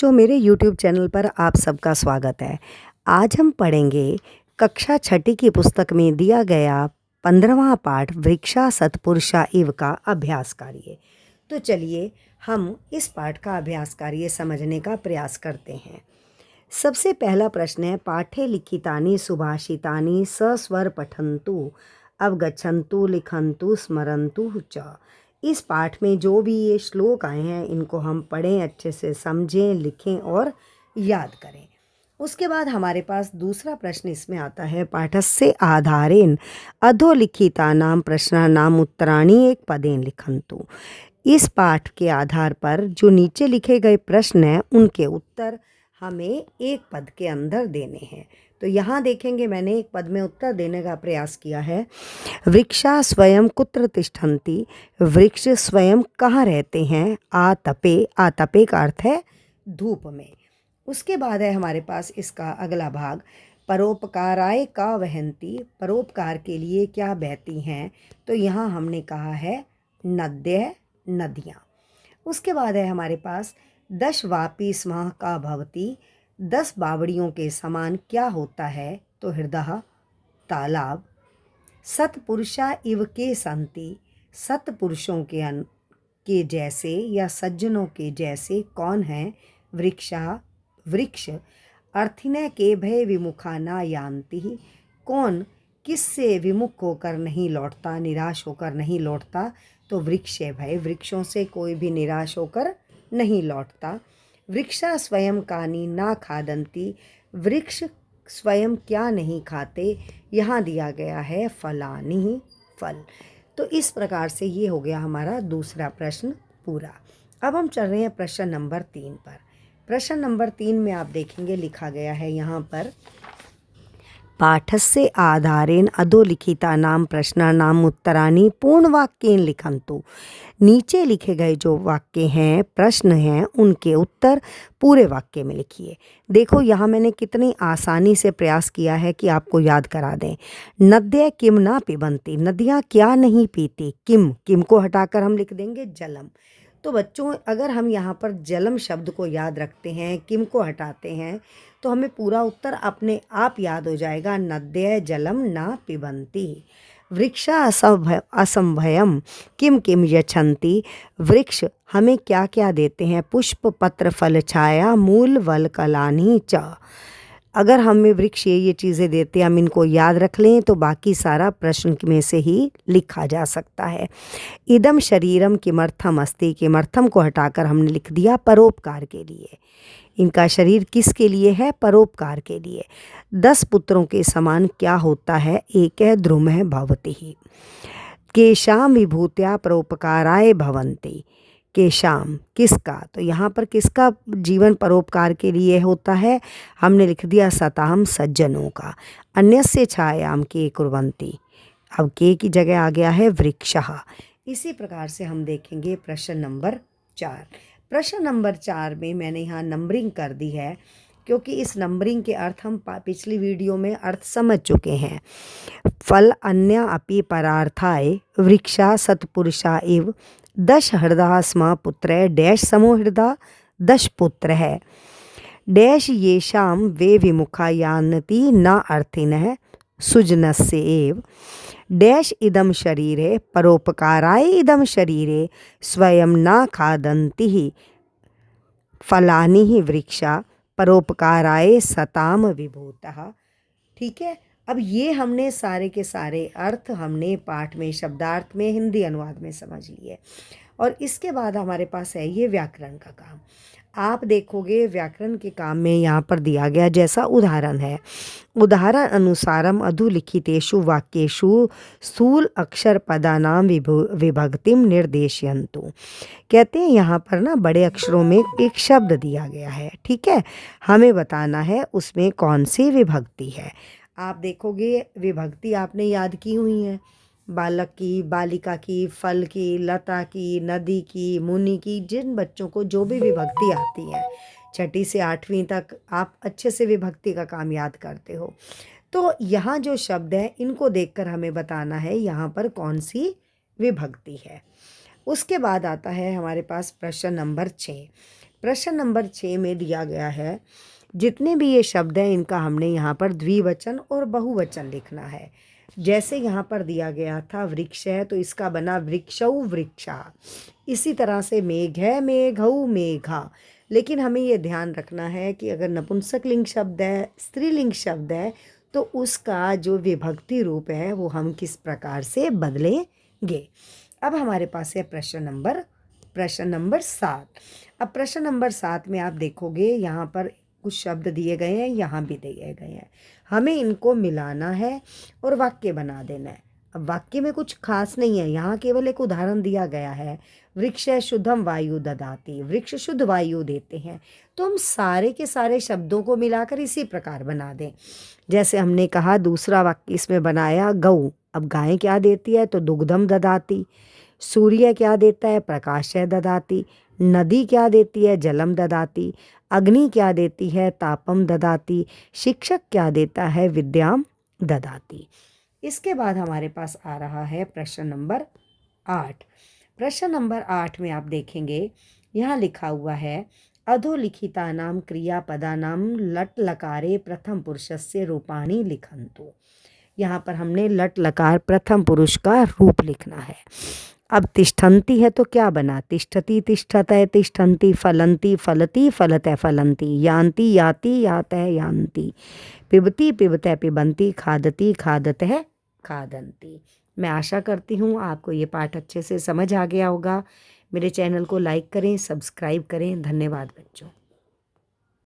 बच्चों, मेरे YouTube channel पर आप सबका स्वागत है। आज हम पढ़ेंगे कक्षा छठी की पुस्तक में दिया गया 15वां पाठ वृक्षा सत्पुरुषा इव का अभ्यास कार्य। तो चलिए हम इस पाठ का अभ्यास कार्य समझने का प्रयास करते हैं। सबसे पहला प्रश्न है, पाठे लिखितानि सुभाषितानि सस्वर पठन्तु अवगच्छन्तु लिखन्तु स्मरन्तु च। इस पाठ में जो भी ये श्लोक आए हैं इनको हम पढ़ें, अच्छे से समझें, लिखें और याद करें। उसके बाद हमारे पास दूसरा प्रश्न इसमें आता है, पाठस्य आधारेण अधोलिखितानां प्रश्नानां उत्तराणि एक पदेन लिखन्तु। इस पाठ के आधार पर जो नीचे लिखे गए प्रश्न हैं उनके उत्तर हमें एक पद के अंदर देने हैं। तो यहाँ देखेंगे मैंने एक पद में उत्तर देने का प्रयास किया है। वृक्षा स्वयं कुत्र तिष्ठन्ति, वृक्ष स्वयं कहाँ रहते हैं। आतपे, आतपे का अर्थ है धूप में। उसके बाद है हमारे पास इसका अगला भाग, परोपकाराय का वहन्ति, परोपकार के लिए क्या बहती हैं। तो यहाँ हमने कहा है नद्य, नदियाँ। उसके बाद है हमारे पास दश वापी स्मः का भवति, 10 बावड़ियों के समान क्या होता है। तो हृदय, तालाब। सत्पुरुषा इव के संति, सत्पुरुषों के जैसे या सज्जनों के जैसे कौन है। वृक्षा, वृक्ष। अर्थिनः के भय विमुखा न यान्ति, कौन किससे विमुख होकर नहीं लौटता, निराश होकर नहीं लौटता। तो वृक्ष भय, वृक्षों से कोई भी निराश होकर नहीं लौटता। वृक्षा स्वयं कानि ना खादन्ति, वृक्ष स्वयं क्या नहीं खाते। यहाँ दिया गया है फलानि, फल। तो इस प्रकार से ये हो गया हमारा दूसरा प्रश्न पूरा। अब हम चल रहे हैं प्रश्न नंबर 3 पर। प्रश्न नंबर 3 में आप देखेंगे लिखा गया है यहाँ पर, पाठस्य आधारेण अधोलिखितानां प्रश्नानां उत्तराणि पूर्णवाक्येन लिखन्तु। नीचे लिखे गए जो वाक्य हैं, प्रश्न हैं, उनके उत्तर पूरे वाक्य में लिखिए। देखो यहाँ मैंने कितनी आसानी से प्रयास किया है कि आपको याद करा दें। नद्य किम ना पिबन्ति, नदियाँ क्या नहीं पीती। किम, किम को हटाकर हम लिख देंगे जलम। तो बच्चों, अगर हम यहाँ पर जलम शब्द को याद रखते हैं, किम को हटाते हैं, तो हमें पूरा उत्तर अपने आप याद हो जाएगा। नद्य जलम ना पिबन्ति। वृक्षा असंभयम किम किम यच्छन्ति, वृक्ष हमें क्या क्या देते हैं। पुष्प पत्र फल छाया मूल वल कलानि च। अगर हमें वृक्ष ये चीज़ें देते हैं, हम इनको याद रख लें तो बाकी सारा प्रश्न में से ही लिखा जा सकता है। इदम शरीरम किमर्थम अस्ति, किमर्थम को हटाकर हमने लिख दिया परोपकार के लिए। इनका शरीर किसके लिए है, परोपकार के लिए। 10 पुत्रों के समान क्या होता है, एक है ध्रुमः भवति। केशाम विभूत्या परोपकाराय भवन्ति, केशाम किसका, तो यहाँ पर किसका जीवन परोपकार के लिए होता है, हमने लिख दिया सताम सज्जनों का। अन्यस्य छायाम के कुर्वन्ति, अब के की जगह आ गया है वृक्षः। इसी प्रकार से हम देखेंगे प्रश्न नंबर 4। प्रश्न नंबर 4 में मैंने यहाँ नंबरिंग कर दी है, क्योंकि इस नंबरिंग के अर्थ हम पिछली वीडियो में अर्थ समझ चुके हैं। फल अन्य अपि परार्थाय वृक्षा सत्पुरुषा इव, 10 हृदय स्म पुत्र डैश समो हृदय, 10 पुत्र है। डैश येषां वे विमुखा यान्ति न अर्थिनः सुजनस्य एव। डैश इदम शरीरे परोपकाराय इदम शरीरे स्वयं न खादन्ति फलानि ही वृक्षा परोपकाराय सताम विभूतः। ठीक है, अब ये हमने सारे के सारे अर्थ हमने पाठ में शब्दार्थ में हिंदी अनुवाद में समझ लिए। और इसके बाद हमारे पास है ये व्याकरण का काम। आप देखोगे व्याकरण के काम में यहाँ पर दिया गया जैसा उदाहरण है, उदाहरण अनुसारम अधोलिखितेषु वाक्येषु स्थूल अक्षर पदानां विभक्तिम निर्देशयन्तु। कहते हैं यहाँ पर ना बड़े अक्षरों में एक शब्द दिया गया है, ठीक है, हमें बताना है उसमें कौन सी विभक्ति है। आप देखोगे विभक्ति आपने याद की हुई है, बालक की, बालिका की, फल की, लता की, नदी की, मुनि की। जिन बच्चों को जो भी विभक्ति आती है 6ठी से 8वीं तक आप अच्छे से विभक्ति का काम याद करते हो। तो यहाँ जो शब्द है इनको देखकर हमें बताना है यहाँ पर कौन सी विभक्ति है। उसके बाद आता है हमारे पास प्रश्न नंबर 6। प्रश्न नंबर 6 में दिया गया है, जितने भी ये शब्द हैं इनका हमने यहाँ पर द्विवचन और बहुवचन लिखना है। जैसे यहाँ पर दिया गया था वृक्ष है तो इसका बना वृक्षौ वृक्षा। इसी तरह से मेघ है मेघौ मेघा। लेकिन हमें ये ध्यान रखना है कि अगर नपुंसक लिंग शब्द है, स्त्रीलिंग शब्द है, तो उसका जो विभक्ति रूप है वो हम किस प्रकार से बदलेंगे। अब हमारे पास है प्रश्न नंबर 7। अब प्रश्न नंबर 7 में आप देखोगे यहाँ पर कुछ शब्द दिए गए हैं, यहाँ भी दिए गए हैं। हमें इनको मिलाना है और वाक्य बना देना है। अब वाक्य में कुछ खास नहीं है, यहाँ केवल एक उदाहरण दिया गया है, वृक्ष शुद्धम वायु ददाति, वृक्ष शुद्ध वायु देते हैं। तो हम सारे के सारे शब्दों को मिलाकर इसी प्रकार बना दें। जैसे हमने कहा दूसरा वाक्य इसमें बनाया गौ। अब गाय क्या देती है तो दुग्धम ददाति। सूर्य क्या देता है प्रकाशय ददाति। नदी क्या देती है जलम ददाति। अग्नि क्या देती है तापम ददाति। शिक्षक क्या देता है विद्याम ददाति। इसके बाद हमारे पास आ रहा है प्रश्न नंबर 8। प्रश्न नंबर 8 में आप देखेंगे यहाँ लिखा हुआ है, अधोलिखितानां क्रियापदानां लट लकारे प्रथम पुरुषस्य रूपाणि लिखन्तु। यहाँ पर हमने लट लकार प्रथम पुरुष का रूप लिखना है। अब तिष्ठन्ति है तो क्या बना, तिष्ठति तिष्ठतय तिष्ठन्ति, फलन्ति फलति फलतः फलन्ति, यान्ति याति यातः यान्ति, पिबति पिबतः पिबन्ति, खादति खादतः खादन्ति। मैं आशा करती हूँ आपको ये पाठ अच्छे से समझ आ गया होगा। मेरे चैनल को लाइक करें, सब्सक्राइब करें। धन्यवाद बच्चों।